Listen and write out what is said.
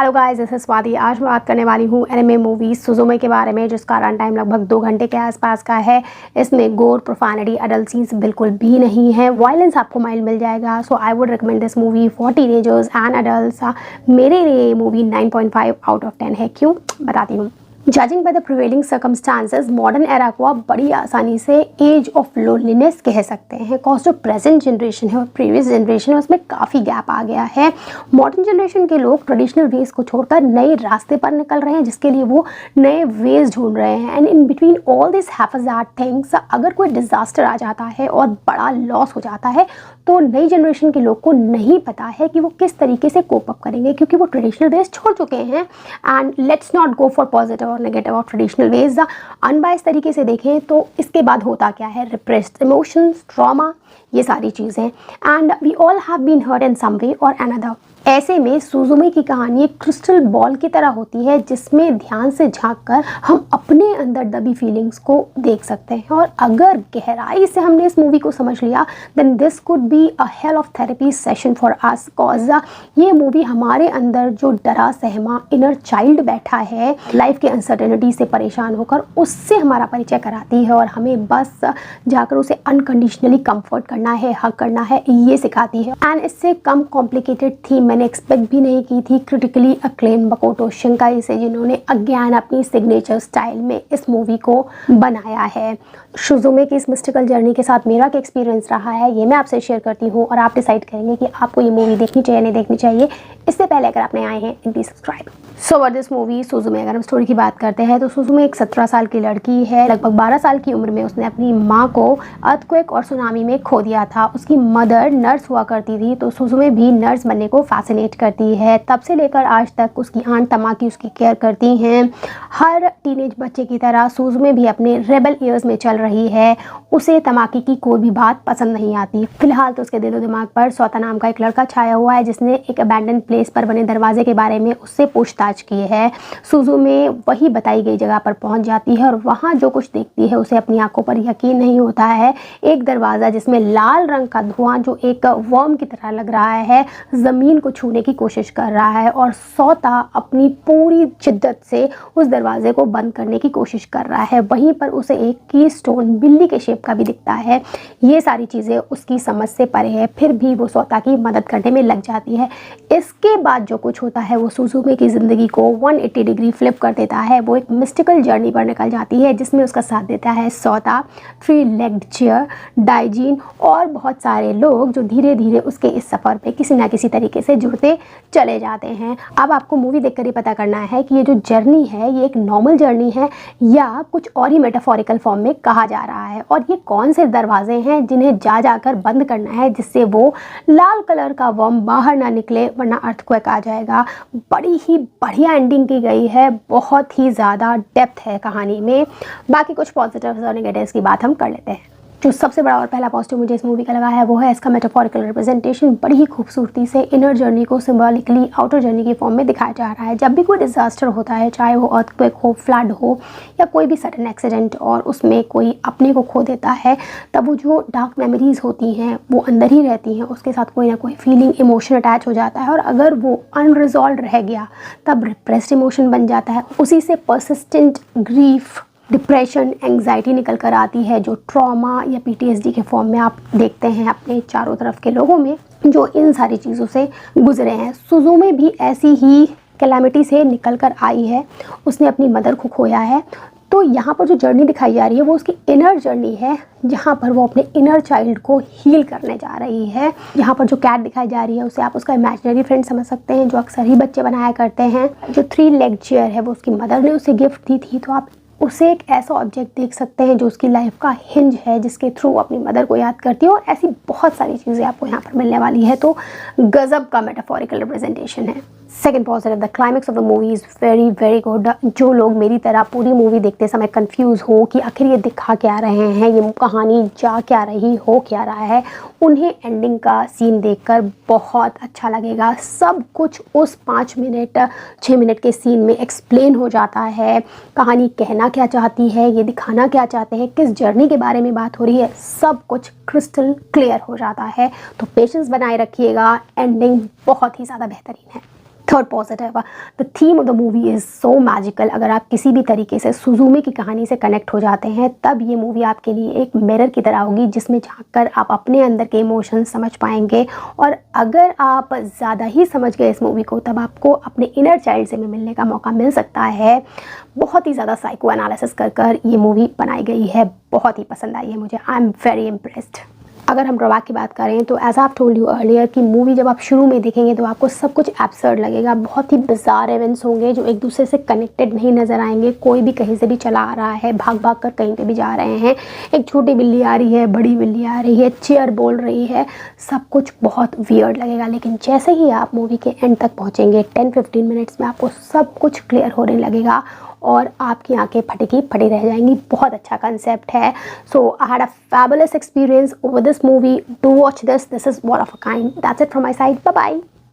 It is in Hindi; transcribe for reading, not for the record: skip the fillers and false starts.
Hello guys, this is Swati. आज मैं बात करने वाली हूँ एनिमे मूवी सुजुमे के बारे में, जिसका रन टाइम लगभग 2 घंटे के आसपास का है। इसमें गोर, प्रोफानिटी, अडल्ट सीन्स बिल्कुल भी नहीं है। वायलेंस आपको माइल्ड मिल जाएगा। So I would recommend this movie for teenagers and adults. मेरे लिए ये मूवी 9.5 आउट ऑफ 10 है। क्यों, बताती हूँ। Judging by the prevailing circumstances, modern era को आप बड़ी आसानी से एज ऑफ लोनलीनेस कह सकते हैं। कॉज जो प्रेजेंट जनरेशन है और प्रीवियस जनरेशन है, उसमें काफ़ी गैप आ गया है। मॉडर्न जनरेशन के लोग ट्रेडिशनल वेज को छोड़कर नए रास्ते पर निकल रहे हैं, जिसके लिए वो नए वेज ढूंढ रहे हैं। And in between all this haphazard things, अगर कोई डिजास्टर आ जाता है और बड़ा लॉस हो जाता है, तो नई जनरेशन के लोग को नहीं पता है कि वो किस तरीके से कोप अप करेंगे, क्योंकि वो ट्रेडिशनल वेज छोड़ चुके हैं। And let's not go for positive और negative of traditional ways. Unbiased तरीके से देखें तो इसके बाद होता क्या है, रिप्रेस्ड इमोशंस, ट्रॉमा, ये सारी चीज़ें। And we all have been hurt in some way or another. ऐसे में सुजुमे की कहानी एक क्रिस्टल बॉल की तरह होती है, जिसमें ध्यान से झांककर हम अपने अंदर दबी फीलिंग्स को देख सकते हैं। और अगर गहराई से हमने इस मूवी को समझ लिया, then this could be a hell of therapy session for us. Cause ये मूवी हमारे अंदर जो डरा सहमा इनर चाइल्ड बैठा है, लाइफ के अनसर्टेनिटी से परेशान होकर, उससे हमारा परिचय कराती है और हमें बस जाकर उसे अनकंडीशनली कंफर्ट करना है, हक करना है, ये सिखाती है। एंड इससे कम कॉम्प्लिकेटेड थीम मैंने एक्सपेक्ट भी नहीं की थी क्रिटिकली अक्लेम मकोटो शिंकाई से, जिन्होंने अगेन अपनी सिग्नेचर स्टाइल में इस मूवी को बनाया है। सुजुमे की इस मिस्टिकल जर्नी के साथ मेरा क्या एक्सपीरियंस रहा है, ये मैं आपसे शेयर करती हूँ और आप डिसाइड करेंगे कि आपको ये मूवी देखनी चाहिए नहीं देखनी चाहिए। इससे पहले अगर आप नए आए हैं, please subscribe. So what this movie Suzume, अगर हम स्टोरी की बात करते हैं तो सुजुमे एक 17 साल की लड़की है। लगभग 12 साल की उम्र में उसने अपनी माँ को अर्थक्वेक और सुनामी में खो दिया था। उसकी मदर नर्स हुआ करती थी, तो सुजुमे भी नर्स बनने को फैसिनेट करती है। तब से लेकर आज तक उसकी आंट तमाकी उसकी केयर करती हैं। हर टीनेज बच्चे की तरह सुजुमे भी अपने रेबल ईयर्स में चल रही है। उसे तमाकी की कोई भी बात पसंद नहीं आती। फिलहाल तो उसके दिलो दिमाग पर सौता नाम का एक लड़का छाया हुआ है, जिसने एक अबैंडन प्लेस पर बने दरवाजे के बारे में उससे पूछताछ की है। सुजुमे वही बताई गई जगह पर पहुंच जाती है और वहां जो कुछ देखती है उसे अपनी आंखों पर यकीन नहीं होता है। एक दरवाज़ा जिसमें लाल रंग का धुआं, जो एक वर्म की तरह लग रहा है, ज़मीन को छूने की कोशिश कर रहा है और सौता अपनी पूरी शिद्दत से उस दरवाजे को बंद करने की कोशिश कर रहा है। वहीं पर उसे एक की स्टोन बिल्ली के शेप का भी दिखता है। ये सारी चीज़ें उसकी समझ से परे है, फिर भी वो सौता की मदद करने में लग जाती है। इसके बाद जो कुछ होता है वो सुजुमे की ज़िंदगी को 180 डिग्री फ्लिप कर देता है। वो एक मिस्टिकल जर्नी पर निकल जाती है, जिसमें उसका साथ देता है सौता, 3 लेग्ड चेयर, डाइजीन और बहुत सारे लोग, जो धीरे धीरे उसके इस सफ़र पे किसी ना किसी तरीके से जुड़ते चले जाते हैं। अब आपको मूवी देखकर ही पता करना है कि ये जो जर्नी है, ये एक नॉर्मल जर्नी है या कुछ और ही मेटाफोरिकल फॉर्म में कहा जा रहा है, और ये कौन से दरवाजे हैं जिन्हें जा जाकर बंद करना है, जिससे वो लाल कलर का वर्म बाहर ना निकले, वरना अर्थक्वेक आ जाएगा। बड़ी ही बढ़िया एंडिंग की गई है, बहुत ही ज़्यादा डेप्थ है कहानी में। बाकी कुछ पॉजिटिव्स और नेगेटिव्स की बात हम कर लेते हैं। जो सबसे बड़ा और पहला पॉजिटिव मुझे इस मूवी का लगा है वो है इसका मेटाफोरिकल रिप्रेजेंटेशन। बड़ी ही खूबसूरती से इनर जर्नी को सिंबॉलिकली आउटर जर्नी की फॉर्म में दिखाया जा रहा है। जब भी कोई डिजास्टर होता है, चाहे वो अर्थक्वेक हो, फ्लड हो या कोई भी सडन एक्सीडेंट, और उसमें कोई अपने को खो देता है, तब वो जो डार्क मेमोरीज होती हैं वो अंदर ही रहती हैं। उसके साथ कोई ना कोई फीलिंग, इमोशन अटैच हो जाता है, और अगर वो अनरिजॉल्व रह गया तब रिप्रेस्ड इमोशन बन जाता है। उसी से परसिस्टेंट ग्रीफ, डिप्रेशन, एंग्जाइटी निकल कर आती है, जो ट्रॉमा या पीटीएसडी के फॉर्म में आप देखते हैं अपने चारों तरफ के लोगों में, जो इन सारी चीज़ों से गुजरे हैं। सुजुमे भी ऐसी ही कैलामिटी से निकल कर आई है। उसने अपनी मदर को खोया है। तो यहाँ पर जो जर्नी दिखाई जा रही है वो उसकी इनर जर्नी है, जहाँ पर वो अपने इनर चाइल्ड को हील करने जा रही है। यहाँ पर जो कैट दिखाई जा रही है उसे आप उसका इमेजिनरी फ्रेंड समझ सकते हैं, जो अक्सर ही बच्चे बनाया करते हैं। जो 3 लेग चेयर है वो उसकी मदर ने उसे गिफ्ट दी थी, तो आप उसे एक ऐसा ऑब्जेक्ट देख सकते हैं जो उसकी लाइफ का हिंज है, जिसके थ्रू अपनी मदर को याद करती है। और ऐसी बहुत सारी चीज़ें आपको यहाँ पर मिलने वाली है। तो गजब का मेटाफोरिकल रिप्रेजेंटेशन है। Second positive, the climax of the movie is very very good. जो लोग मेरी तरह पूरी मूवी देखते समय कंफ्यूज हो कि आखिर ये दिखा क्या रहे हैं, ये कहानी जा क्या रही, हो क्या रहा है, उन्हें एंडिंग का सीन देखकर बहुत अच्छा लगेगा। सब कुछ उस 5 मिनट 6 मिनट के सीन में एक्सप्लेन हो जाता है। कहानी कहना क्या चाहती है, ये दिखाना क्या चाहते हैं, किस जर्नी के बारे में बात हो रही है, सब कुछ क्रिस्टल क्लियर हो जाता है। तो पेशेंस बनाए रखिएगा, एंडिंग बहुत ही ज़्यादा बेहतरीन है। Third positive, the theme of the movie is so magical. अगर आप किसी भी तरीके से सुजुमे की कहानी से कनेक्ट हो जाते हैं तब ये मूवी आपके लिए एक मिरर की तरह होगी, जिसमें झांककर आप अपने अंदर के इमोशंस समझ पाएंगे। और अगर आप ज़्यादा ही समझ गए इस मूवी को, तब आपको अपने इनर चाइल्ड से भी मिलने का मौका मिल सकता है। बहुत ही ज़्यादा साइको एनालिसिस कर ये मूवी बनाई गई है, बहुत ही पसंद आई है मुझे। I am very impressed. अगर हम ड्रॉबैक की बात करें तो as I told you earlier कि मूवी जब आप शुरू में देखेंगे तो आपको सब कुछ एब्सर्ड लगेगा, बहुत ही बिजार इवेंट्स होंगे जो एक दूसरे से कनेक्टेड नहीं नज़र आएंगे। कोई भी कहीं से भी चला आ रहा है, भाग भाग कर कहीं पे भी जा रहे हैं, एक छोटी बिल्ली आ रही है, बड़ी बिल्ली आ रही है, चेयर बोल रही है, सब कुछ बहुत वियर्ड लगेगा। लेकिन जैसे ही आप मूवी के एंड तक पहुँचेंगे 10-15 मिनट्स में आपको सब कुछ क्लियर होने लगेगा और आपकी आंखें फटी रह जाएंगी। बहुत अच्छा कंसेप्ट है। So I had a fabulous experience over this movie. Do watch this is one of a kind. That's it from my side. Bye bye.